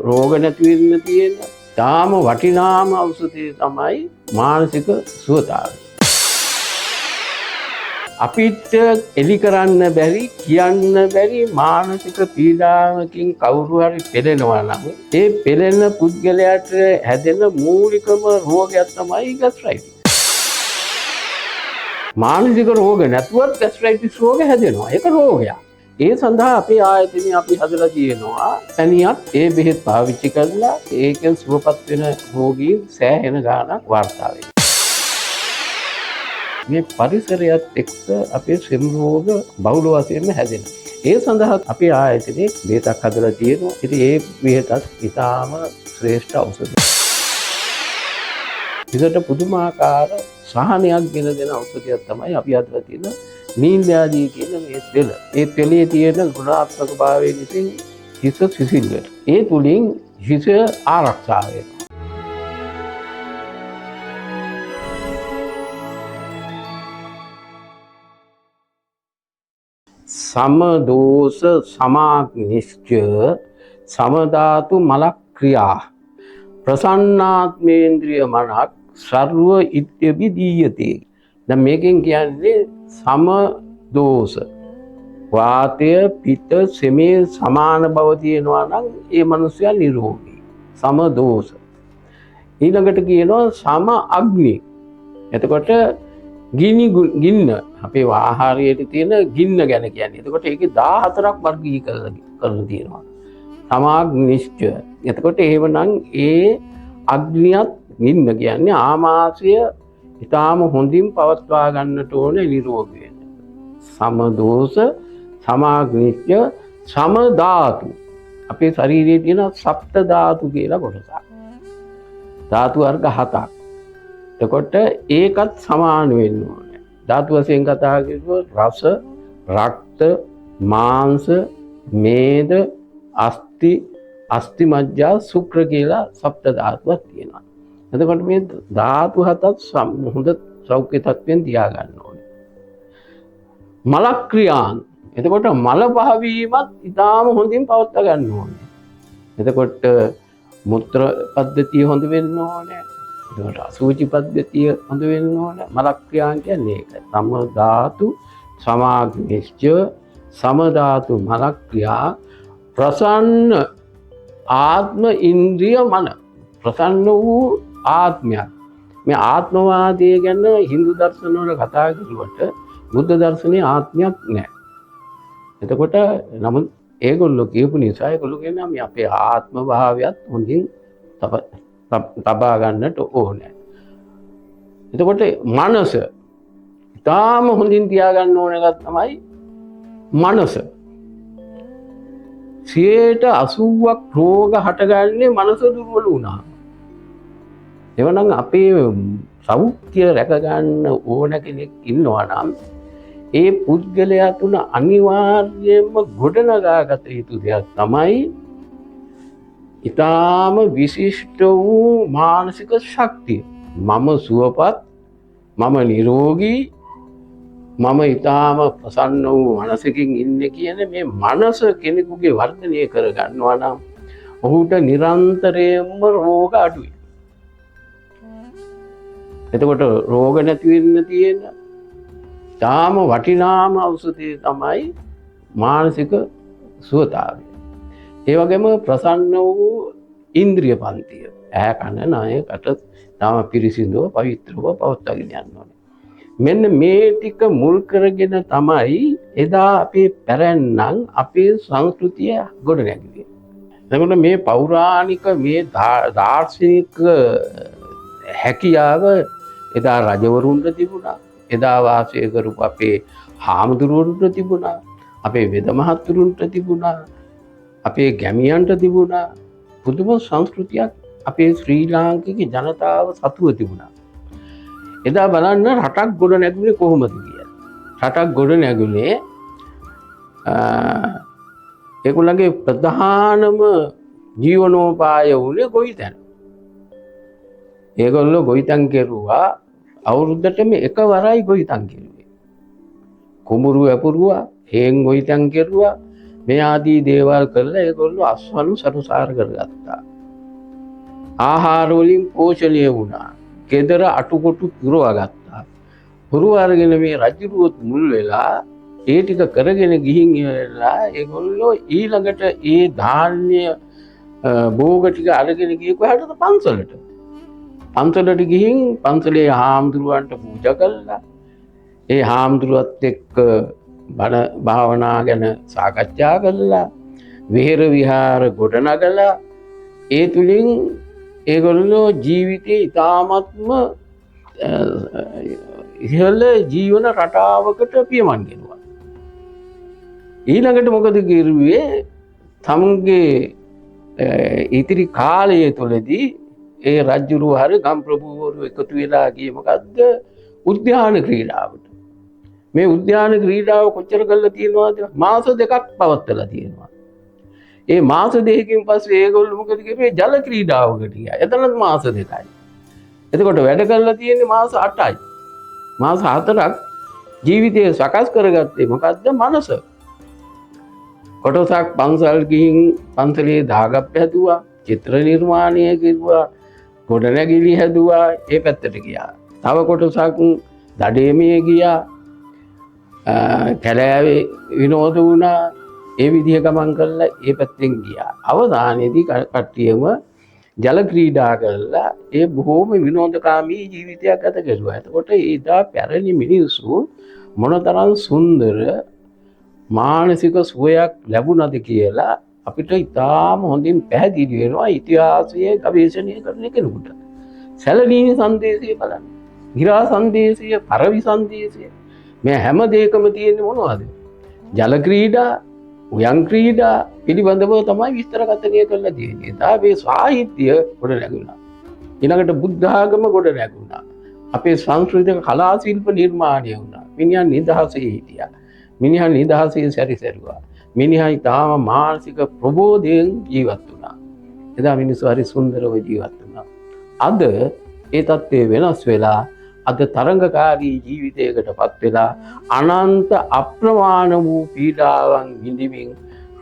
රෝග නැති වෙන්න තියෙන තාම වටිනාම ඖෂධය තමයි මානසික සුවතාවය. අපිට එලි කරන්න බැරි කියන්න බැරි මානසික පීඩාවකින් කවුරු හරි පෙළෙනවා නම් ඒ පෙළෙන පුද්ගලයාට හැදෙන මූලිකම රෝගයක් තමයි ગેස්ට්‍රයිටිස්. මානසික රෝග නැතුවත් ગેස්ට්‍රයිටිස් රෝග හැදෙනවා. ඒක රෝගයක්. ඒ සඳහා අපේ ආයතනයේ අපි හදලා තියෙනවා තනියක් ඒ බෙහෙත් පාවිච්චි කරලා ඒකෙන් සුවපත් වෙන රෝගීන් සෑහෙන ගාණක් වාර්තා වෙනවා. මේ පරිසරයත් එක්ක අපේ සෙම් රෝග බහුල වශයෙන්ම හැදෙනවා. ඒ සඳහා අපේ ආයතනයේ බෙහෙතක් හදලා තියෙනවා. ඉතින් ඒ බෙහෙතත් ඉතාම ශ්‍රේෂ්ඨ ඖෂධයක්. ඒකට පුදුමාකාර සහනයක් ගෙන දෙන ඖෂධයක් තමයි අපි හදලා තියෙන නීන්ද්‍යාදී කියන මේ තෙල. ඒ තෙලේ තියෙන ගුණාත්මක භාවය විසින් හිස සිසිල් වෙනවා. ඒ තුලින් හිස ආරක්ෂා වෙනවා. समदोष समाग्निश्च समधातु मल क्रिया प्रसन्नात्मेन्द्रिय मनක් सर्व इत्यभिधीयते. දැන් මේකෙන් කියන්නේ समदोष වාතය පිත්ත සෙමේ සමාන බව තියෙනවා නම් ඒ මනුස්සයා නිරෝගී. समदोष ඊළඟට කියනවා සම අග්නි. එතකොට ගින්න අපේ ආහාරයේ තියෙන ගින්න ගැන කියන්නේ. එතකොට ඒකේ 14ක් වර්ගීකරණ කරලා තියෙනවා. සමාග්නිෂ්ඨ. එතකොට එහෙමනම් ඒ අග්නියත් ගින්න කියන්නේ ආමාශය ඊටාම හොඳින් පවත්වා ගන්නට ඕනේ නිරෝගී වෙන්න. සමදෝෂ, සමාග්නිෂ්ඨ, සමධාතු. අපේ ශරීරයේ තියෙන සප්ත ධාතු කියලා කොටසක්. ධාතු වර්ග 7ක්. එතකොට ඒකත් සමාන වෙන්න ඕනේ. ධාතු වශයෙන් කතා කරද්දී රස, රක්ත, මාංශ, මේද, අස්ථි, අස්ථි මජ්ජා, ශුක්‍ර කියලා සප්ත ධාතුවක් තියෙනවා. එතකොට මේ ධාතු හතත් හොඳ සෞඛ්‍ය තත්ත්වයෙන් තියාගන්න ඕනේ. මල ක්‍රියාන්. එතකොට මල පහවීමත් ඉතාම හොඳින් පවත්වා ගන්න ඕනේ. එතකොට මුත්‍ර පද්ධතිය හොඳ වෙන්න ඕනේ. එතකොට අසුචි පද්ධතිය හොඳ වෙන්න ඕනේ. මල ක්‍රියාන් කියන්නේ ඒක. සම ධාතු, සමාග්නිශ්ච, සම ධාතු මල ක්‍රියා ප්‍රසන්න ආත්ම ඉන්ද්‍රිය මන. ප්‍රසන්න වූ ආත්මයක්. මේ ආත්මවාදය ගැන හින්දු දර්ශන වල කතා කරුවට බුද්ධ දර්ශනයේ ආත්මයක් නැහැ. එතකොට නමුත් ඒගොල්ලෝ කියපු නිසා ඒගොල්ලෝ කියනවා මේ අපේ ආත්ම භාවයත් හොඳින් තබා ගන්නට ඕනේ. එතකොට මනස ඊටාම හොඳින් තියාගන්න ඕන එකක් තමයි මනස. 80%ක් රෝග හටගන්නේ මනස දුර්වල වුණා. එවනම් අපේ සෞඛ්‍ය රැක ගන්න ඕන කෙනෙක් ඉන්නවා නම් ඒ පුද්ගලයා තුන අනිවාර්යයෙන්ම ගොඩනගාගත යුතු දෙයක් තමයි ඊටාම විශිෂ්ට වූ මානසික ශක්තිය. මම සුවපත්, මම නිරෝගී, මම ඊටාම ප්‍රසන්න වූ මනසකින් ඉන්නේ කියන මේ මනස කෙනෙකුගේ වර්ධනය කර ගන්නවා නම් ඔහුට නිරන්තරයෙන්ම රෝග අඩුයි. එතකොට රෝග නැති වෙන්න තියෙන තාම වටිනාම ඖෂධය තමයි මානසික සුවතාවය. ඒ වගේම ප්‍රසන්න වූ ඉන්ද්‍රිය පන්තිය. ඇහැ කන නාය කට තාම පිරිසිදුව පවිත්‍රව පවත්වාගෙන යන්න ඕනේ. මෙන්න මේ ටික මුල් කරගෙන තමයි එදා අපේ පැරැන්නන් අපේ සංස්කෘතිය ගොඩ නැගුවේ. එතකොට මේ පෞරාණික මේ දාර්ශනික හැකියාව එදා රජවරුන්ට තිබුණා. එදා වාසය කරපු අපේ හාමුදුරුවන්ට තිබුණා. අපේ වෙද මහත්තුරුන්ට තිබුණා. අපේ ගැමියන්ට තිබුණා. පුදුම සංස්කෘතියක් අපේ ශ්‍රී ලාංකික ජනතාව සතුව තිබුණා. එදා බලන්න රටක් ගොඩ නැගුණේ කොහොමද කියලා. රටක් ගොඩ නැගුණේ ඒගොල්ලන්ගේ ප්‍රධානම ජීවනෝපාය වුණේ ගොවිතැන. ඒගොල්ලෝ ගොවිතැන් කෙරුවා අවුරුද්දටම එකවරයි ගොවිතැන් කෙරුවේ. කුඹුරු වැපුරුවා, හේන් ගොවිතැන් කෙරුවා, මේ ආදී දේවල් කරලා ඒගොල්ලෝ අස්වනු සරුසාර කරගත්තා. ආහාර වලින් පෝෂණය වුණා. ගෙදර අටුකොටු පුරවා ගත්තා. පුරවාගෙන මේ රජුරුවත් මුල් වෙලා ඒ ටික කරගෙන ගිහින් ඉවරලා ඒගොල්ලෝ ඊළඟට ඒ ධාන්‍ය භෝග ටික අරගෙන ගියේ කොහටද? පන්සලට. පන්සලට ගිහින් පන්සලේ හාමුදුරුවන්ට පූජා කළා. ඒ හාමුදුරුවත් එක්ක බණ භාවනා ගැන සාකච්ඡා කළා. විහෙර විහාර ගොඩනගලා ඒ තුලින් ඒගොල්ලෝ ජීවිතේ ඉතාමත්ම ඉහළ ජීවන රටාවකට පියමන් ගෙනුවා. ඊළඟට මොකද කිරුවේ? තමුන්ගේ ඉතිරි කාලය තුළදී ඒ රජුරුව හරි ගම් ප්‍රභූවරු එකතු වෙලා ගියේ මොකද්ද? උද්‍යාන ක්‍රීඩාවට. මේ උද්‍යාන ක්‍රීඩාව කොච්චර කරලා තියෙනවද? මාස 2ක් පවත්වලා තියෙනවා. ඒ මාස 2කින් පස්සේ ඒගොල්ලෝ මොකද කිව්වේ? ජල ක්‍රීඩාවකට ගියා. එතනත් මාස 2යි. එතකොට වැඩ කරලා තියෙන්නේ මාස 8යි. මාස 4ක් ජීවිතය සකස් කරගත්තේ මොකද්ද? මනස. කොටසක් පන්සල් ගිහින් පන්සලේ දාගප් හැදුවා, චිත්‍ර නිර්මාණය කරුවා, ගොඩනැගිලි හැදුවා, ඒ පැත්තට ගියා. තව කොටසක් දඩේමේ ගියා, කැලෑවේ විනෝද වුණා. ඒ විදිහ ගමන් කරලා ඒ පැත්තෙන් ගියා. අවදානයේදී කට්ටියම ජල ක්‍රීඩා කරලා ඒ බොහෝම විනෝදකාමී ජීවිතයක් ගත කරුවා. එතකොට ඒදා පැරණි මිනිස්සු මොනතරම් සුන්දර මානසික සුවයක් ලැබුණද කියලා අපිට ඉතාම හොඳින් පැහැදිලි වෙනවා ඉතිහාසයේ ගවේෂණය කරන කෙනෙකුට. සැලනීනි සංදේශය බලන්න. ගිරා සංදේශය, පරවි සංදේශය. මේ හැම දෙයකම තියෙන්නේ මොනවද? ජල ක්‍රීඩා, උයන් ක්‍රීඩා පිළිබඳව තමයි විස්තර කථනය කරලා තියෙන්නේ. මේ සාහිත්‍ය ගොඩ නැගුණා. ඊළඟට බුද්ධ ආගම ගොඩ නැගුණා. අපේ සංස්කෘතික කලා ශිල්ප නිර්මාණය වුණා. මිනිහා නිදහසේ හිටියා. මිනිහා නිදහසේ සැරිසරුවා. මිනිහා ඊටාම මානසික ප්‍රබෝධයෙන් ජීවත් වුණා. එදා මිනිස්සු හරි සුන්දරව ජීවත් වුණා. අද ඒ තත්ත්වය වෙනස් වෙලා අද තරංගකාරී ජීවිතයකටපත් වෙලා අනන්ත අප්‍රමාණ වූ පීඩාවන් විඳිමින්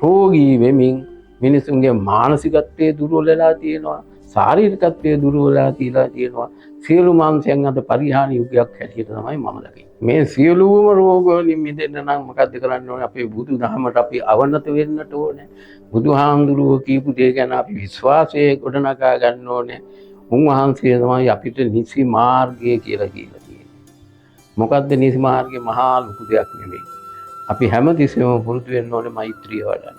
රෝගී වෙමින් මිනිසුන්ගේ මානසිකත්වයේ දුර්වල වෙලා තියෙනවා, ශාරීරිකත්වයේ දුර්වල වෙලා තියෙනවා. සියලු මාංශයන් අද පරිහානි යුගයක් හැටියට තමයි මම දකින්නේ. මේ සියලුම රෝග වලින් මිදෙන්න නම් මොකද්ද කරන්න ඕනේ? අපේ බුදු දහමට අපි අවනත වෙන්නට ඕනේ. බුදුහාමුදුරුවෝ කියපු දේ ගැන අපි විශ්වාසය ගොඩනගා ගන්න ඕනේ. උන්වහන්සේ තමයි අපිට නිසි මාර්ගය කියලා කියලා තියෙන්නේ. මොකද්ද නිසි මාර්ගය? මහා ලොකු දෙයක් නෙමෙයි. අපි හැමතිස්සෙම පුරුදු වෙන්න ඕනේ මෛත්‍රිය වඩන්න.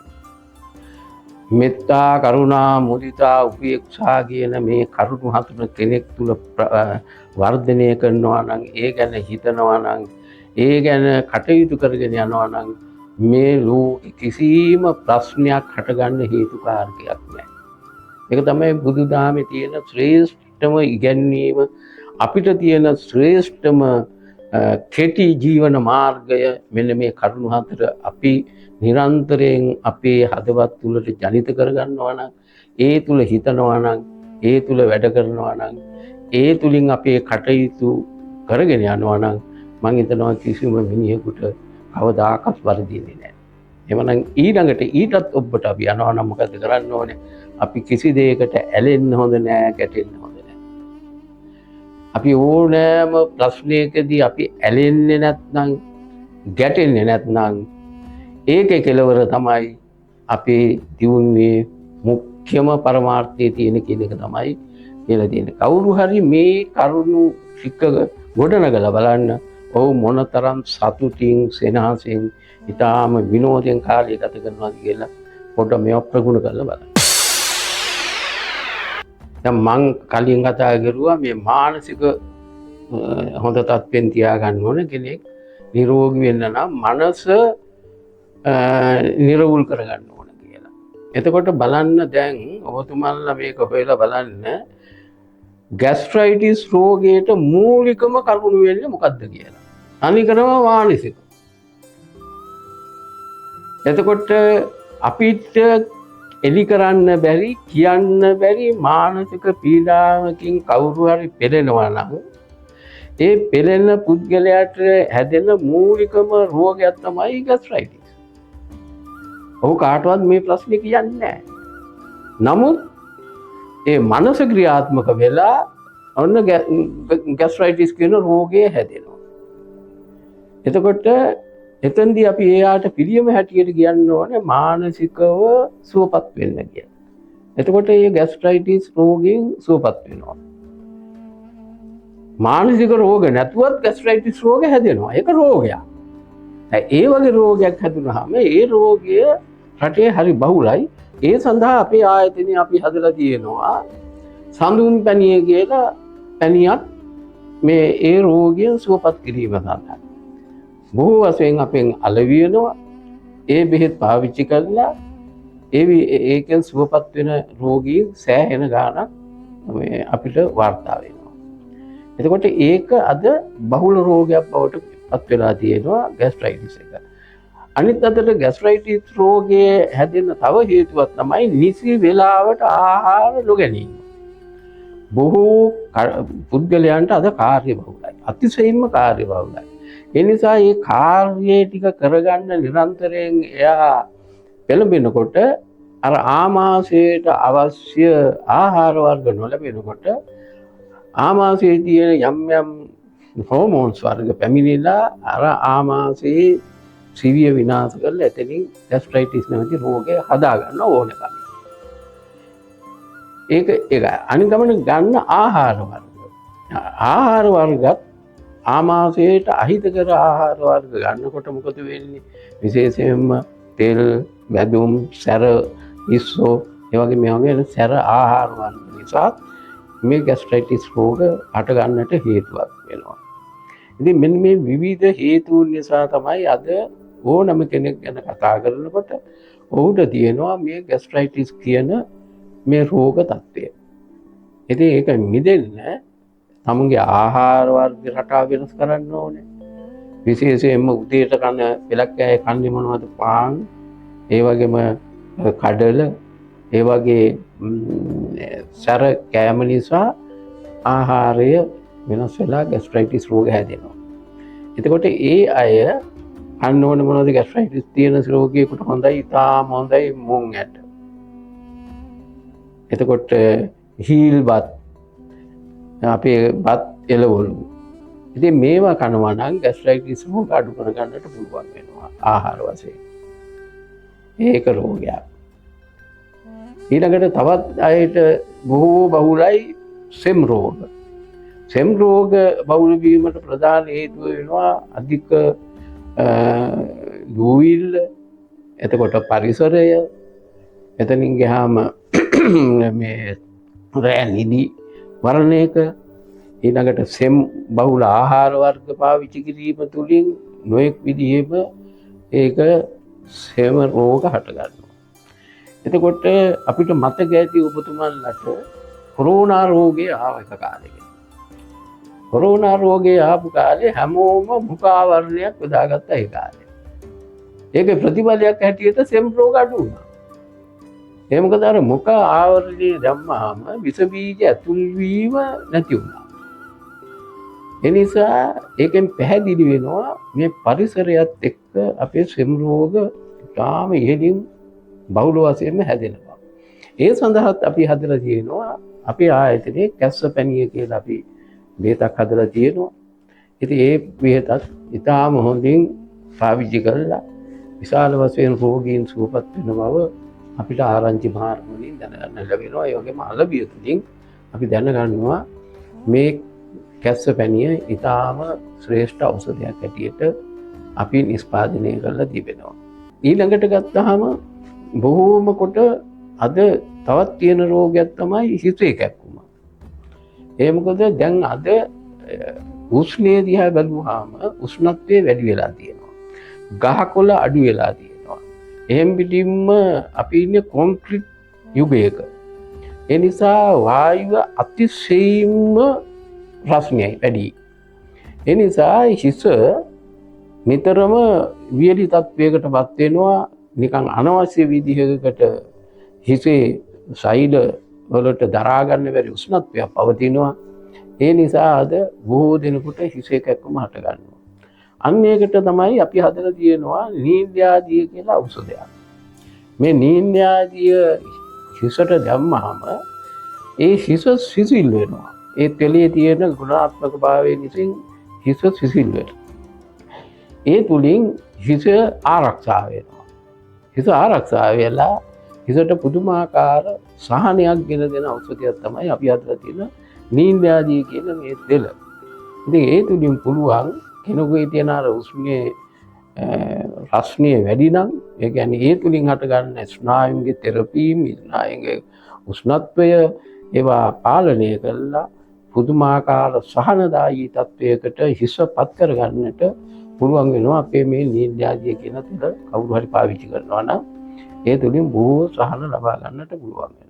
මෙත්තා, කරුණා, මුදිතා, උපේක්ෂා කියන මේ කරුණු හතර කෙනෙක් තුල වර්ධනය කරනවා නම්, ඒ ගැන හිතනවා නම්, ඒ ගැන කටයුතු කරගෙන යනවා නම් මේ ලෝකෙ කිසිම ප්‍රශ්නයක් හටගන්න හේතුකාරකයක් නැහැ. ඒක තමයි බුදුදහමේ තියෙන ශ්‍රේෂ්ඨම ඉගැන්වීම. අපිට තියෙන ශ්‍රේෂ්ඨම කෙටි ජීවන මාර්ගය මෙන්න මේ කරුණු හතර අපි නිරන්තරයෙන් අපේ හදවත් තුළට ජනිත කරගන්නවා නම්, ඒ තුල හිතනවා නම්, ඒ තුල වැඩ කරනවා නම්, ඒ තුලින් අපේ කටයුතු කරගෙන යනවා නම් මම හිතනවා කිසිම මිනිහෙකුට කවදාකවත් වරදින්නේ නැහැ. එවනම් ඊළඟට ඊටත් ඔබට අපි යනවා නම් මොකද කරන්න ඕනේ? අපි කිසි දෙයකට ඇලෙන්න හොඳ නැහැ, ගැටෙන්න හොඳ නැහැ. අපි ඕනෑම ප්‍රශ්නයකදී අපි ඇලෙන්නේ නැත්නම්, ගැටෙන්නේ නැත්නම් ඒකේ කෙලවර තමයි අපේ දියුණුවේ මුඛ්‍යම පරමාර්ථයේ තියෙන කියන එක තමයි කියලා තියෙන්නේ. කවුරු හරි මේ කරුණු ටික ගොඩනගලා බලන්න. ඔව් මොනතරම් සතුටින්, සෙනෙහසින්, ඊටාම විනෝදයෙන් කාලය ගත කරනවාද කියලා පොඩ්ඩක් මේව ප්‍රගුණ කරලා බලන්න. දැන් මං කලින් කතා කරුවා මේ මානසික හොඳ තත්ත්වෙන් තියාගන්න ඕන කෙනෙක් නිරෝගී වෙන්න නම් මනස නිරවුල් කරගන්න ඕන කියලා. එතකොට බලන්න දැන් ඔබතුමන්ලා මේක හොයලා බලන්න ગેස්ට්‍රයිටිස් රෝගයට මූලිකම කරුණු වෙන්නේ මොකක්ද කියලා. අනිකරම මානසික. එතකොට අපිට එලි කරන්න බැරි, කියන්න බැරි මානසික පීඩාවකින් කවුරු හරි පෙළෙනවා නම් ඒ පෙළෙන පුද්ගලයාට හැදෙන මූලිකම රෝගයක් තමයි ગેස්ට්‍රයිටිස්. ඔහු කාටවත් මේ ප්‍රශ්නේ කියන්නේ නැහැ. නමුත් ඒ මනස ක්‍රියාත්මක වෙලා ඔන්න ગેස්ට්‍රයිටිස් කියන රෝගය හැදෙනවා. එතකොට එතෙන්දී අපි එයාට පිළියම හැටියට කියන්න ඕනේ මානසිකව සුවපත් වෙන්න කියලා. එතකොට මේ ગેස්ට්‍රයිටිස් රෝගයෙන් සුවපත් වෙනවා. මානසික රෝග නැතුවත් ગેස්ට්‍රයිටිස් රෝග හැදෙනවා. ඒක රෝගයක්. ඒ වගේ රෝගයක් හැදුනහම ඒ රෝගය රටේ හරි බහුලයි. ඒ සඳහා අපේ ආයතනයේ අපි හදලා තියෙනවා සඳුන් පැණිය කියලා පැණියක් මේ ඒ රෝගය සුවපත් කිරීම සඳහා. බොහෝ වශයෙන් අපෙන් අලවියනවා. ඒ බෙහෙත් පාවිච්චි කරලා ඒකෙන් සුවපත් වෙන රෝගීන් සෑහෙන ගාණක් අපිට වාර්තා වෙනවා. එතකොට ඒක අද බහුල රෝගයක් බවට පත් වෙලා තියෙනවා ગેස්ට්‍රයිටිස් එක. අනිත් අතට ગેස්ට්‍රයිටිස් රෝගය හැදෙන්න තව හේතුවක් තමයි නිසි වේලාවට ආහාර නොගැනීම. බොහෝ පුද්ගලයන්ට අද කාර්යබහුලයි. අතිශයින්ම කාර්යබහුලයි. ඒ නිසා මේ කාර්යය ටික කරගන්න නිරන්තරයෙන් එයා පෙළඹෙනකොට අර ආමාශයට අවශ්‍ය ආහාර වර්ග නොලැබෙනකොට ආමාශයේ තියෙන යම් යම් හෝමෝන්ස් වර්ග පැමිණිලා අර ආමාශයේ සිවිය විනාශ කරලා එතනින් ગેස්ට්‍රයිටිස් නැමැති රෝගය හදා ගන්න ඕනකම. ඒක අනිගමන ගන්න ආහාර වර්ග. ආහාර වර්ගත් ආමාශයට අහිතකර ආහාර වර්ග ගන්නකොට මොකද වෙන්නේ? විශේෂයෙන්ම තෙල්, බැදුම්, සැර, ඉස්සෝ ඒ වගේ මේ වගේ සැර ආහාර වර්ග නිසා මේ ગેස්ට්‍රයිටිස් රෝග හට ගන්නට හේතුවක් වෙනවා. ඉතින් මෙන්න මේ විවිධ හේතුන් නිසා තමයි අද ඕනම කෙනෙක් ගැන කතා කරනකොට ඔහුට තියෙනවා මේ ગેස්ට්‍රයිටිස් කියන මේ රෝග තත්ත්වය. ඉතින් ඒක මිදෙන්න තමුන්ගේ ආහාර වර්ග රටාව වෙනස් කරන්න ඕනේ. විශේෂයෙන්ම උදේට කන පෙලක් කෑය කන්නේ මොනවද? පාන්, ඒ වගේම කඩල, ඒ වගේ සැර කෑම නිසා ආහාරය වෙනස් වෙලා ગેස්ට්‍රයිටිස් රෝග හැදෙනවා. එතකොට ඒ අය අන්න ඕන මොනවද ગેස්ට්‍රයිටිස් තියෙන රෝගියෙකුට හොඳයි, ඉතාම හොඳයි මුං ඇට. එතකොට හීල් බත්, අපේ බත් එළවලු. ඉතින් මේවා කනවා නම් ગેස්ට්‍රයිටිස් රෝග අඩු කරගන්නට පුළුවන් වෙනවා ආහාර වශයෙන්. ඒක රෝගයක්. ඊළඟට තවත් අයට බොහෝ බහුලයි සෙම් රෝග. සෙම් රෝග බහුල වීමට ප්‍රධාන හේතුව වෙනවා අධික දුවිල්ල, එතකොට පරිසරය, එතනින් ගියාම මේ රෑ නිදි වරණයක, ඊළඟට සෙම් බහුල ආහාර වර්ග පාවිච්චි කිරීම තුළින් නොයෙක් විදිහේම ඒක සෙම රෝග හට ගන්නවා. එතකොට අපිට මතක ඇති ඔබතුමන්ලට කොරෝනා රෝගය ආව එක කාලෙක. කොරෝනා රෝගය ආපු කාලේ හැමෝම මුඛාවරණයක් යොදාගත්තා ඒ කාලේ. ඒකේ ප්‍රතිඵලයක් හැටියට සෙම් රෝග අඩු වුණා. ඒ මොකද අර මුඛ ආවරණය දැම්මාම විස බීජ ඇතුල් වීම නැති වුණා. ඒ නිසා ඒකෙන් පැහැදිලි වෙනවා මේ පරිසරයත් එක්ක අපේ සෙම් රෝග තාම ඉහළින් බහුල වශයෙන්ම හැදෙනවා. ඒ සඳහාත් අපි හදලා තියෙනවා අපේ ආයතනයේ කැස්සපැණිය කියලා අපි බෙහෙතක් හදලා තියෙනවා. ඉතින් ඒ බෙහෙතත් ඉතාම හොඳින් පාවිච්චි කරලා විශාල වශයෙන් රෝගීන් සුවපත් වෙන බව අපිට ආරංචි මාර්ග වලින් දැනගන්න ලැබෙනවා. ඒ වගේම අලබිය තුලින් අපි දැනගන්නවා මේ කැස්සපැණිය ඉතාම ශ්‍රේෂ්ඨ ඖෂධයක් හැටියට අපි නිෂ්පාදනය කරලා තිබෙනවා. ඊළඟට ගත්තාම බොහෝම කොට අද තවත් තියෙන රෝගයක් තමයි හිතේ කැක්කුම. ඒ මොකද දැන් අද උෂ්ණය දිහා බැලුවාම උෂ්ණත්වය වැඩි වෙලා තියෙනවා. ගහකොළ අඩු වෙලා තියෙනවා. එහෙම් පිටින්ම අපි ඉන්නේ කොන්ක්‍රීට් යුගයක. ඒ නිසා වායුව අතිශයින්ම රස්නියයි වැඩි. ඒ නිසා හිස නිතරම වියලි තත්වයකටපත් වෙනවා. නිකන් අනවශ්‍ය විදිහකට හිසේ සෛල වලට දරා ගන්න බැරි උෂ්ණත්වයක් පවතිනවා. ඒ නිසා අද බොහෝ දෙනෙකුට හිසේ කැක්කුම හට ගන්නවා. අන්න ඒකට තමයි අපි හදලා තියෙනවා නීල්‍යාදී කියලා ඖෂධයක්. මේ නීන්යාදිය හිසට දැම්මහම ඒ හිස සිසිල් වෙනවා. ඒ තෙලේ තියෙන ගුණාත්මක භාවය නිසා හිස සිසිල් වෙනවා. ඒ තුලින් හිස ආරක්ෂා වෙනවා. හිස ආරක්ෂා වෙලා හිසට පුදුමාකාර සහනයක් ගෙන දෙන ඖෂධයක් තමයි අපි අදලා තියෙන නීන්යාදිය කියන මේ තෙල. ඉතින් ඒ තුලින් පුළුවන් කෙනෙකුගේ තියෙන අර උස්මේ රස්නිය වැඩි නම් ඒ කියන්නේ ඒ තුලින් හට ගන්න ස්නායුන්ගේ තෙරපීම් ස්නායුන්ගේ උෂ්ණත්වය ඒවා පාලනය කරලා පුදුමාකාර සහනදායී තත්වයකට හිසපත් කරගන්නට පුළුවන් වෙනවා අපේ මේ නීන්යාදිය කියන තෙල කවුරු හරි පාවිච්චි කරනවා නම් ඒ තුලින් බොහෝ සහන ලබා ගන්නට පුළුවන් වෙනවා.